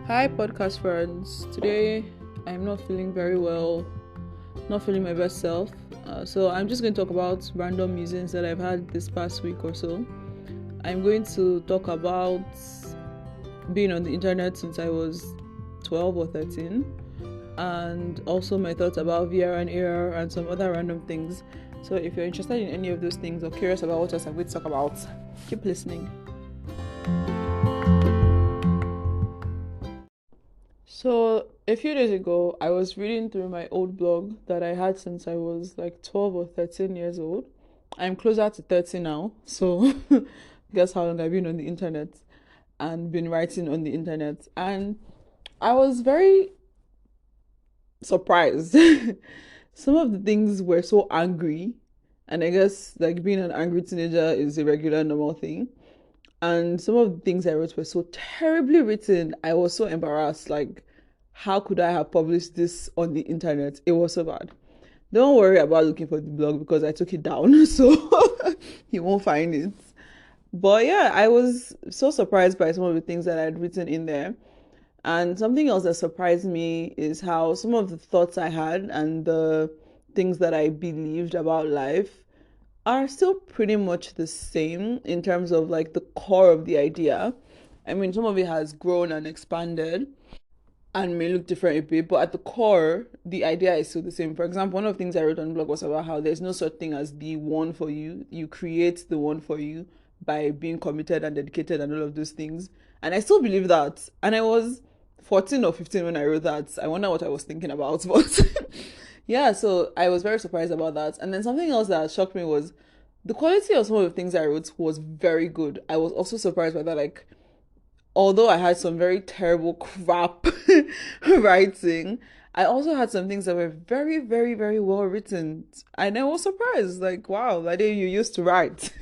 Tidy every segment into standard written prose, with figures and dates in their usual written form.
Hi, podcast friends. Today I'm not feeling very well, not feeling my best self. So I'm just going to talk about random musings that I've had this past week or so. I'm going to talk about being on the internet since I was 12 or 13, and also my thoughts about VR and AR and some other random things. So if you're interested in any of those things or curious about what else I'm going to talk about, keep listening. So a few days ago, I was reading through my old blog that I had since I was like 12 or 13 years old. I'm closer to 30 now, so guess how long I've been on the internet and been writing on the internet. And I was very surprised. Some of the things were so angry, and I guess like being an angry teenager is a regular normal thing. And some of the things I wrote were so terribly written. I was so embarrassed. Like, how could I have published this on the internet? It was so bad. Don't worry about looking for the blog because I took it down, so you won't find it. But yeah, I was so surprised by some of the things that I'd written in there. And something else that surprised me is how some of the thoughts I had and the things that I believed about life are still pretty much the same in terms of like the core of the idea. I mean, some of it has grown and expanded and may look different a bit, but at the core, the idea is still the same. For example, one of the things I wrote on the blog was about how there's no such thing as the one for you. You create the one for you by being committed and dedicated and all of those things. And I still believe that. And I was 14 or 15 when I wrote that. I wonder what I was thinking about, but yeah, so I was very surprised about that. And then something else that shocked me was the quality of some of the things I wrote was very good. I was also surprised by that. Like, although I had some very terrible crap writing, I also had some things that were very, very, very well written. And I was surprised. Like, wow, that day you used to write.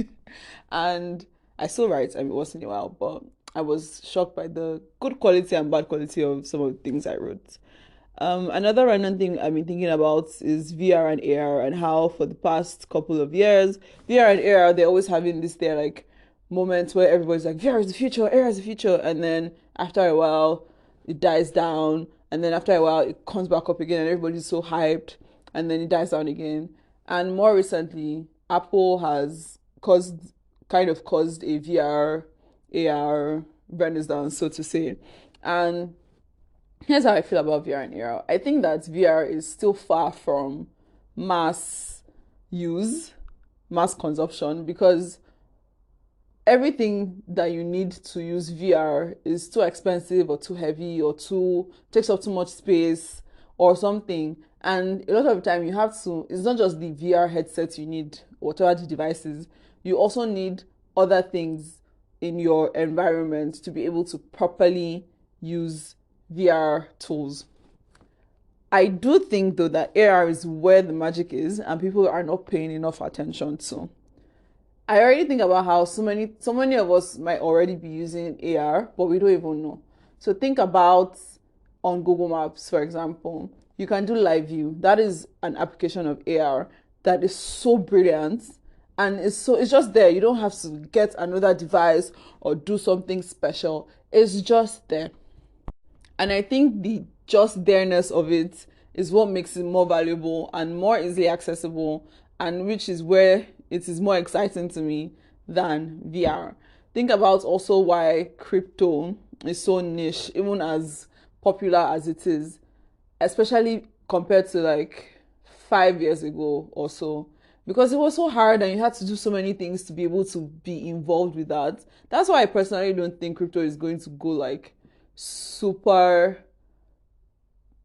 And I still write, I mean, once in a while, but I was shocked by the good quality and bad quality of some of the things I wrote. Another random thing I've been thinking about is VR and AR and how for the past couple of years, VR and AR, they're always having this there like moments where everybody's like, VR is the future, AR is the future. And then after a while, it dies down. And then after a while, it comes back up again and everybody's so hyped. And then it dies down again. And more recently, Apple has caused a VR, AR renaissance, so to say. And here's how I feel about VR and AR. I think that VR is still far from mass use, mass consumption, because everything that you need to use VR is too expensive or too heavy or too takes up too much space or something. And a lot of the time you have to, it's not just the VR headset you need, whatever the device is, you also need other things in your environment to be able to properly use VR tools. I do think though that AR is where the magic is and people are not paying enough attention to. I already think about how so many of us might already be using AR, but we don't even know. So think about on Google Maps, for example, you can do live view. That is an application of AR that is so brilliant and it's just there. You don't have to get another device or do something special. It's just there. And I think the just there-ness of it is what makes it more valuable and more easily accessible, and which is where it is more exciting to me than VR. Think about also why crypto is so niche, even as popular as it is, especially compared to like 5 years ago or so. Because it was so hard and you had to do so many things to be able to be involved with that. That's why I personally don't think crypto is going to go like super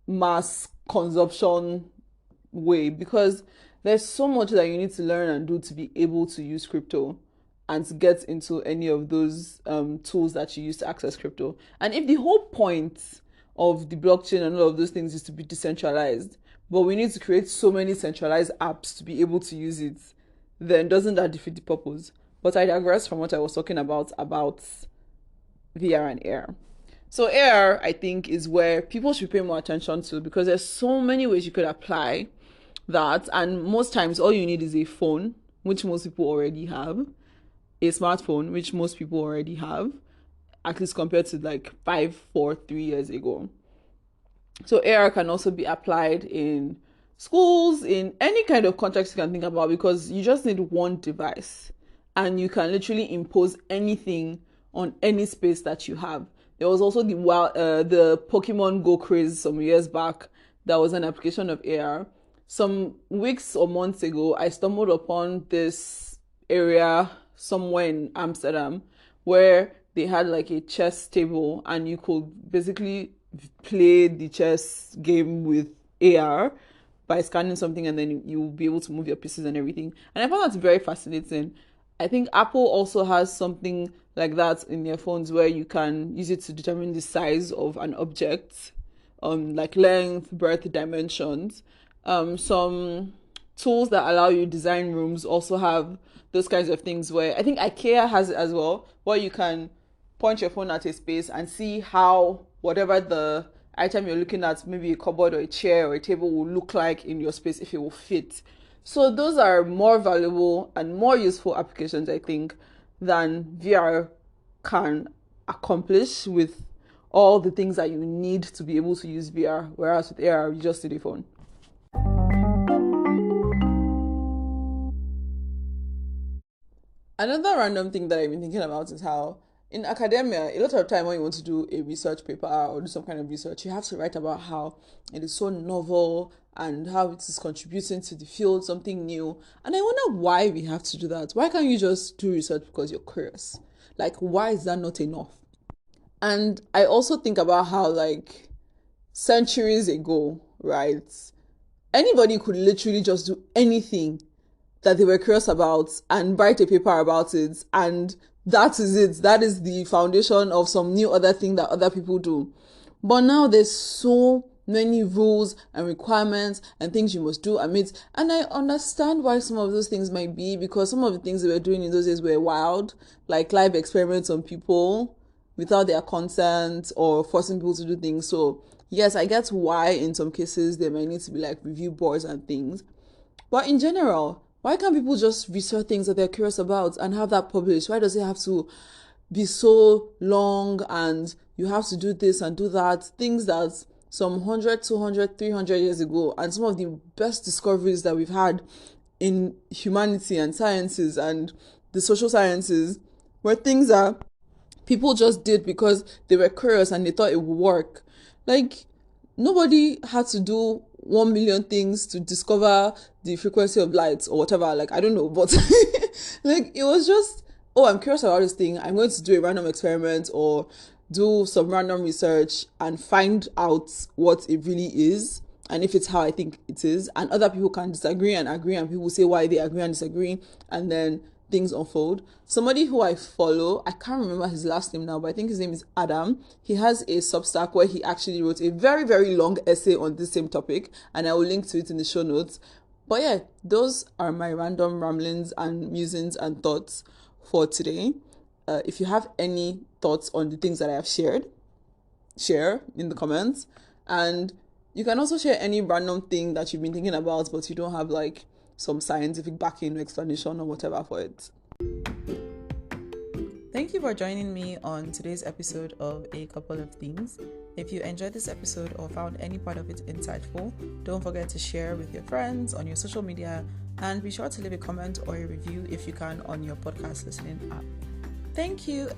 mass consumption way, because there's so much that you need to learn and do to be able to use crypto and to get into any of those tools that you use to access crypto. And if the whole point of the blockchain and all of those things is to be decentralized, but we need to create so many centralized apps to be able to use it, then doesn't that defeat the purpose? But I digress from what I was talking about VR and AR. So AR, I think, is where people should pay more attention to, because there's so many ways you could apply that, and most times all you need is a phone, which most people already have, a smartphone, which most people already have, at least compared to like 5, 4, 3 years ago. So AR can also be applied in schools, in any kind of context you can think about, because you just need one device and you can literally impose anything on any space that you have. There was also the Pokemon Go craze some years back. That was an application of AR. Some weeks or months ago, I stumbled upon this area somewhere in Amsterdam where they had like a chess table and you could basically play the chess game with AR by scanning something, and then you'll be able to move your pieces and everything. And I found that very fascinating. I think Apple also has something like that in their phones where you can use it to determine the size of an object, like length, breadth, dimensions. Some tools that allow you to design rooms also have those kinds of things, where I think IKEA has it as well, where you can point your phone at a space and see how whatever the item you're looking at, maybe a cupboard or a chair or a table, will look like in your space, if it will fit. So those are more valuable and more useful applications, I think, than VR can accomplish with all the things that you need to be able to use VR, whereas with AR, you just need a phone. Another random thing that I've been thinking about is how in academia, a lot of time when you want to do a research paper or do some kind of research, you have to write about how it is so novel and how it is contributing to the field, something new. And I wonder why we have to do that. Why can't you just do research because you're curious? Like, why is that not enough? And I also think about how, like, centuries ago, right, anybody could literally just do anything that they were curious about and write a paper about it, and that is it. That is the foundation of some new other thing that other people do. But now there's so many rules and requirements and things you must do and meet. And I understand why some of those things might be, because some of the things they were doing in those days were wild, like live experiments on people without their consent or forcing people to do things. So yes, I get why in some cases there might need to be like review boards and things. But in general, why can't people just research things that they're curious about and have that published? Why does it have to be so long and you have to do this and do that? Things that some 100, 200, 300 years ago, and some of the best discoveries that we've had in humanity and sciences and the social sciences were things that people just did because they were curious and they thought it would work. Like, nobody had to do 1 million things to discover the frequency of light or whatever. Like, I don't know, but like, it was just, oh, I'm curious about this thing. I'm going to do a random experiment or do some random research and find out what it really is and if it's how I think it is. And other people can disagree and agree, and people say why they agree and disagree, and then things unfold. Somebody who I follow, I can't remember his last name now, but I think his name is Adam. He has a Substack where he actually wrote a very, very long essay on this same topic, and I will link to it in the show notes. But yeah, those are my random ramblings and musings and thoughts for today. If you have any thoughts on the things that I have shared, share in the comments. And you can also share any random thing that you've been thinking about, but you don't have like some scientific backing or explanation or whatever for it. Thank you for joining me on today's episode of A Couple of Things. If you enjoyed this episode or found any part of it insightful, don't forget to share with your friends on your social media, and be sure to leave a comment or a review if you can on your podcast listening app. Thank you.